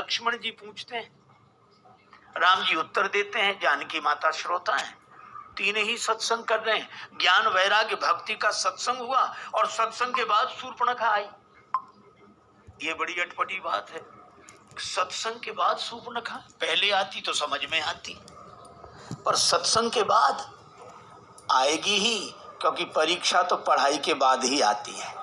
लक्ष्मण जी पूछते हैं, राम जी उत्तर देते हैं, जानकी माता श्रोता है। तीन ही सत्संग कर रहे हैं, ज्ञान वैराग्य भक्ति का सत्संग हुआ और सत्संग के बाद शूर्पणखा आई। ये बड़ी अटपटी बात है, सत्संग के बाद शूर्पणखा। पहले आती तो समझ में आती, पर सत्संग के बाद आएगी ही, क्योंकि परीक्षा तो पढ़ाई के बाद ही आती है।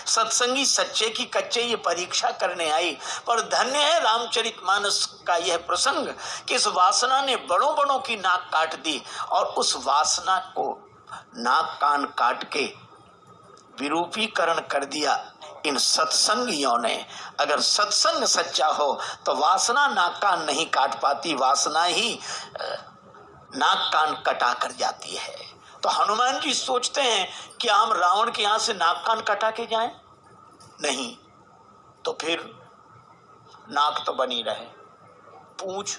सत्संगी सच्चे की कच्चे ये परीक्षा करने आई। पर धन्य है रामचरितमानस का यह प्रसंग कि इस वासना ने बड़ों बड़ों की नाक काट दी और उस वासना को नाक कान काट के विरूपीकरण कर दिया इन सत्संगियों ने। अगर सत्संग सच्चा हो तो वासना नाक कान नहीं काट पाती, वासना ही नाक कान कटा कर जाती है। तो हनुमान जी सोचते हैं कि हम रावण के यहां से नाक कान कटा के जाएं? नहीं, तो फिर नाक तो बनी रहे, पूंछ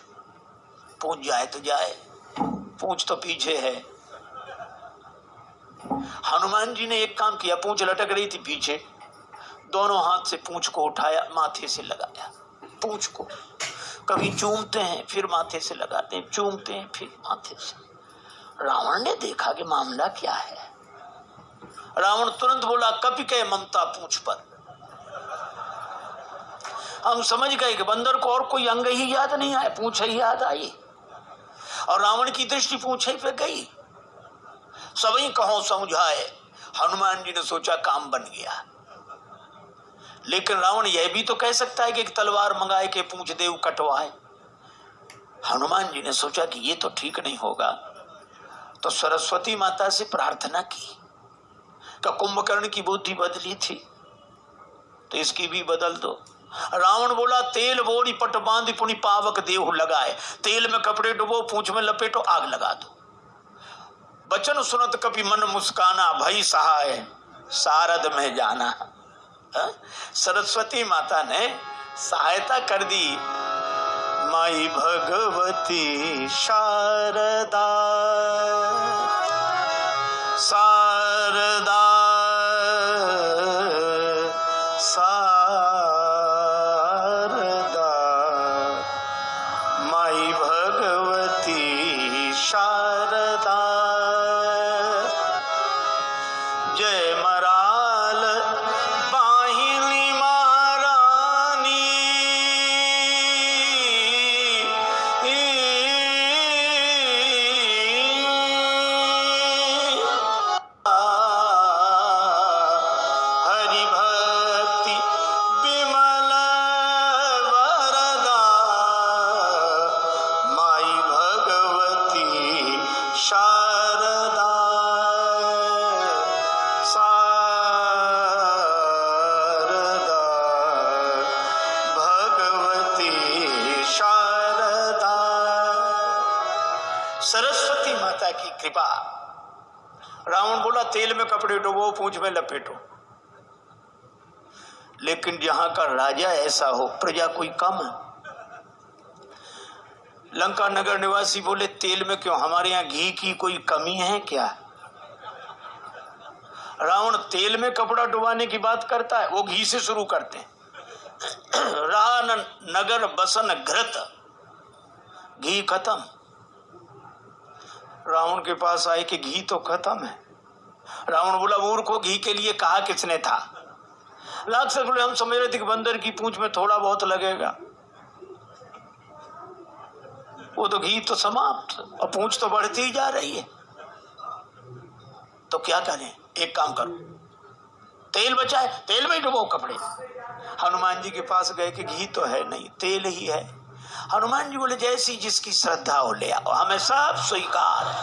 जाए तो जाए, पूंछ तो पीछे है। हनुमान जी ने एक काम किया, पूंछ लटक रही थी पीछे, दोनों हाथ से पूंछ को उठाया, माथे से लगाया। पूंछ को कभी चूमते हैं, फिर माथे से लगाते हैं, चूमते हैं, फिर माथे से। रावण ने देखा कि मामला क्या है। रावण तुरंत बोला, कपिके ममता पूंछ पर। हम समझ गए कि बंदर को और कोई अंग ही याद नहीं आया, पूंछ ही याद आई, और रावण की दृष्टि पूंछ ही पे गई। सभी कहो समझाए। हनुमान जी ने सोचा काम बन गया। लेकिन रावण यह भी तो कह सकता है कि एक तलवार मंगाए के पूंछ देव कटवाए। हनुमान जी ने सोचा कि ये तो ठीक नहीं होगा, तो सरस्वती माता से प्रार्थना की कि कुंभकर्ण की बुद्धि बदली थी तो इसकी भी बदल दो। रावण बोला, तेल बोरी पट बांध पुनि पावक देहु लगाए। तेल में कपड़े डुबो, पूंछ में लपेटो, आग लगा दो। बचन सुनत कपि मन मुस्काना, भई सहाय सारद में जाना। सरस्वती माता ने सहायता कर दी। माई भगवती शारदा शारदा शारदा, माई भगवती शारदा। जय मराल बाहिनी महारानी, हरि भक्ति विमल वरदा, माई भगवती शारदा शारदा, भगवती शारदा। सरस्वती माता की कृपा। रावण बोला, तेल में कपड़े डुबो, पूंछ में लपेटो। लेकिन जहां का राजा ऐसा हो, प्रजा कोई कम है। लंका नगर निवासी बोले, तेल में क्यों, हमारे यहाँ घी की कोई कमी है क्या? रावण तेल में कपड़ा डुबाने की बात करता है, वो घी से शुरू करते हैं। रहा नगर बसन घृत, घी खत्म। रावण के पास आए कि घी तो खत्म है। रावण बोला, मूर्खों, घी के लिए कहा किसने था? राक्षस बोले, हम समझ रहे थे कि बंदर की पूंछ में थोड़ा बहुत लगेगा, वो तो घी तो समाप्त, और पूंछ तो बढ़ती ही जा रही है। तो क्या करें? एक काम करो, तेल बचाए, तेल में ही डुबो कपड़े। हनुमान जी के पास गए कि घी तो है नहीं, तेल ही है। हनुमान जी बोले, जैसी जिसकी श्रद्धा हो ले आओ, हमें सब स्वीकार है।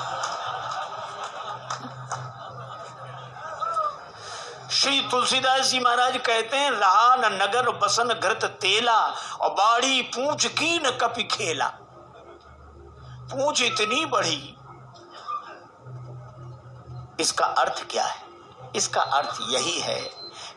श्री तुलसीदास जी महाराज कहते हैं, रहा न नगर बसन घृत तेला, और बाड़ी पूंछ की न कपि खेला। पूंछ इतनी बड़ी, इसका अर्थ क्या है? इसका अर्थ यही है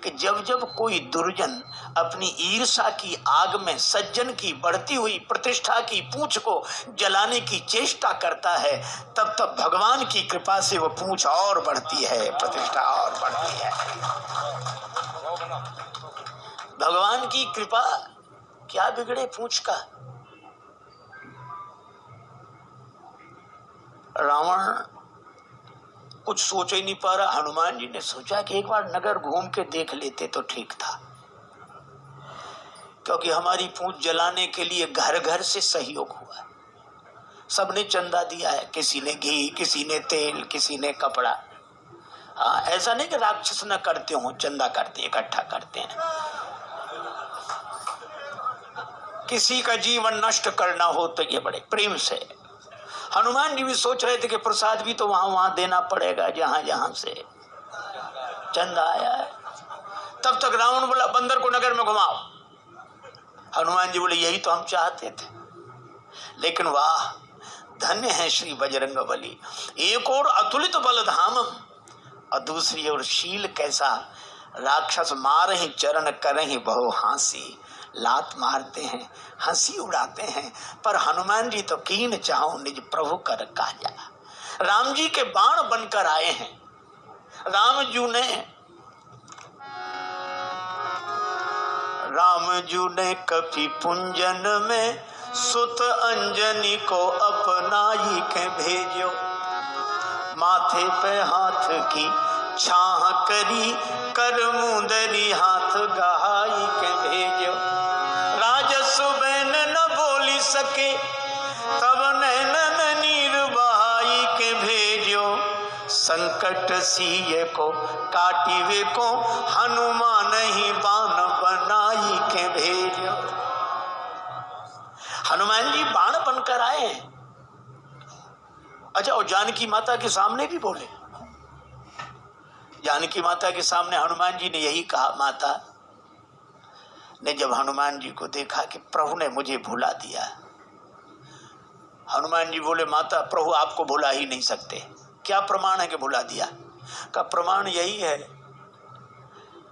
कि जब जब कोई दुर्जन अपनी ईर्ष्या की आग में सज्जन की बढ़ती हुई प्रतिष्ठा की पूंछ को जलाने की चेष्टा करता है, तब तब भगवान की कृपा से वो पूंछ और बढ़ती है, प्रतिष्ठा और बढ़ती है। भगवान की कृपा क्या बिगड़े पूंछ का। रावण कुछ सोच ही नहीं पा रहा। हनुमान जी ने सोचा कि एक बार नगर घूम के देख लेते तो ठीक था, क्योंकि हमारी पूंछ जलाने के लिए घर घर से सहयोग हुआ। सबने चंदा दिया है, किसी ने घी, किसी ने तेल, किसी ने कपड़ा। हाँ, ऐसा नहीं कि राक्षस न करते हो, चंदा करते, इकट्ठा करते हैं। किसी का जीवन नष्ट करना हो तो ये बड़े प्रेम से। हनुमान जी भी सोच रहे थे कि प्रसाद भी तो वहां वहां देना पड़ेगा जहां जहां से चंदा आया है। तब तक रावण बोला बंदर को नगर में घुमाओ। हनुमान जी बोले यही तो हम चाहते थे, लेकिन वाह धन्य है श्री बजरंग बली, एक और अतुलित बल धामम और दूसरी ओर शील कैसा। राक्षस मारहि चरण करहि बहु हांसी, लात मारते हैं, हंसी उड़ाते हैं, पर हनुमान जी तो कीन चाहो निज प्रभु कर काजा। राम जी के बाण बनकर आए हैं। राम जू ने कपि पुंजन में सुत अंजनी को अपनाई के भेजो। माथे पे हाथ की छाह करी कर मुंदरी हाथ गहाई के भेजो। राजस बैन न बोली सके तब नैनन नीर बहाई के भेजो। संकट सिए को काटिवे को हनुमान ही बाण बनाई के भेजो। हनुमान जी बाण बनकर आए हैं। अच्छा, और जानकी माता के सामने भी बोले। जानकी माता के सामने हनुमान जी ने यही कहा। माता ने जब हनुमान जी को देखा कि प्रभु ने मुझे भुला दिया, हनुमान जी बोले माता प्रभु आपको भुला ही नहीं सकते। क्या प्रमाण है कि भुला दिया? का प्रमाण यही है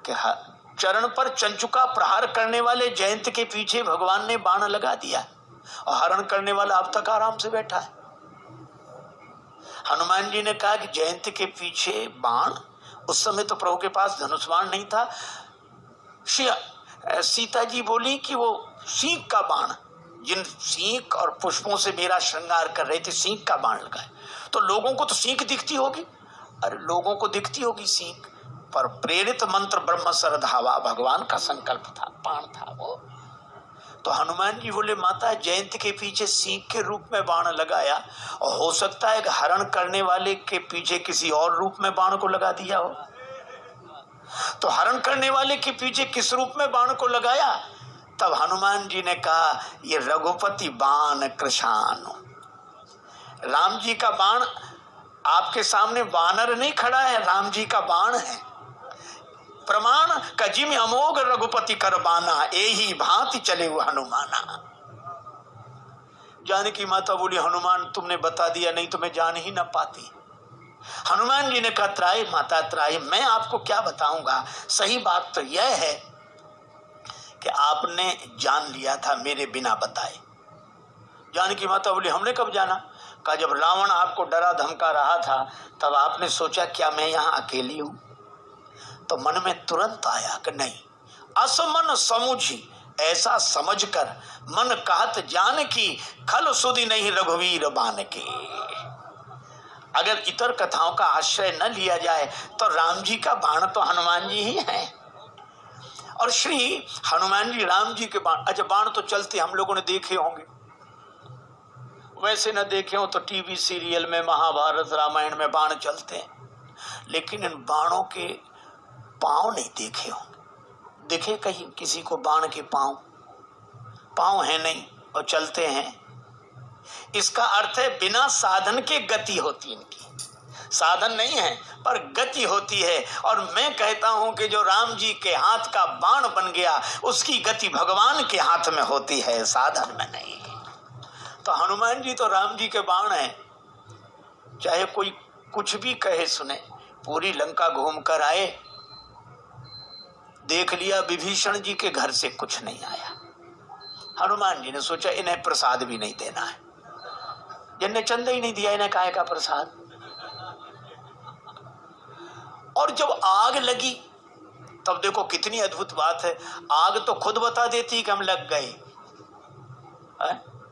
कि चरण पर चंचुका प्रहार करने वाले जयंत के पीछे भगवान ने बाण लगा दिया और हरण करने वाला अब तक आराम से बैठा है। हनुमान जी ने कहा कि जयंत के पीछे बाण, उस समय तो प्रभु के पास धनुष बाण नहीं था। सीता जी बोली कि वो सींग का बाण, जिन सींग और पुष्पों से मेरा श्रृंगार कर रहे थे, सींग का बाण लगाए। तो लोगों को तो सींग दिखती होगी, अरे लोगों को दिखती होगी सींग, पर प्रेरित मंत्र ब्रह्म सरधावा भगवान का संकल्प था, बाण था वो। तो हनुमान जी बोले माता जयंत के पीछे सींग के रूप में बाण लगाया, और हो सकता है कि हरण करने वाले के पीछे किसी और रूप में बाण को लगा दिया हो। तो हरण करने वाले के पीछे किस रूप में बाण को लगाया? तब हनुमान जी ने कहा ये रघुपति बाण कृशान। राम जी का बाण आपके सामने वानर नहीं खड़ा है, राम जी का बाण है। प्रमाण कजिम अमोघ रघुपति कर बाना, एही भांति चले हुए हनुमाना। जानकी माता बोली हनुमान तुमने बता दिया, नहीं तो मैं जान ही ना पाती। हनुमान जी ने कहा त्राय माता त्राय, मैं आपको क्या बताऊंगा। सही बात तो यह है कि आपने जान लिया था मेरे बिना बताए। जानकी माता बोली हमने कब जाना? कहा जब रावण आपको डरा धमका रहा था तब आपने सोचा क्या मैं यहाँ अकेली हूं? तो मन में तुरंत आया कि नहीं, असमन समुझी, ऐसा समझकर मन कहत जान की खल सुधि नहीं रघुवीर बान के। अगर इतर कथाओं का आश्रय न लिया जाए तो राम जी का बाण तो हनुमान जी ही हैं। और श्री हनुमान जी राम जी के बाण, अच्छा बाण तो चलते हम लोगों ने देखे होंगे, वैसे न देखे हो तो टीवी सीरियल में महाभारत रामायण में बाण चलते हैं, लेकिन इन बाणों के पांव नहीं देखे होंगे। देखे कहीं किसी को बाण के पांव है नहीं और चलते हैं? इसका अर्थ है बिना साधन के गति होती इनकी। साधन नहीं है पर गति होती है। और मैं कहता हूं कि जो राम जी के हाथ का बाण बन गया उसकी गति भगवान के हाथ में होती है, साधन में नहीं। तो हनुमान जी तो राम जी के बाण हैं, चाहे कोई कुछ भी कहे सुने। पूरी लंका घूम कर आए, देख लिया विभीषण जी के घर से कुछ नहीं आया। हनुमान जी ने सोचा इन्हें प्रसाद भी नहीं देना है, जिनने चंदा ही नहीं दिया इन्हें काहे का प्रसाद। और जब आग लगी तब देखो कितनी अद्भुत बात है, आग तो खुद बता देती कि हम लग गए, है?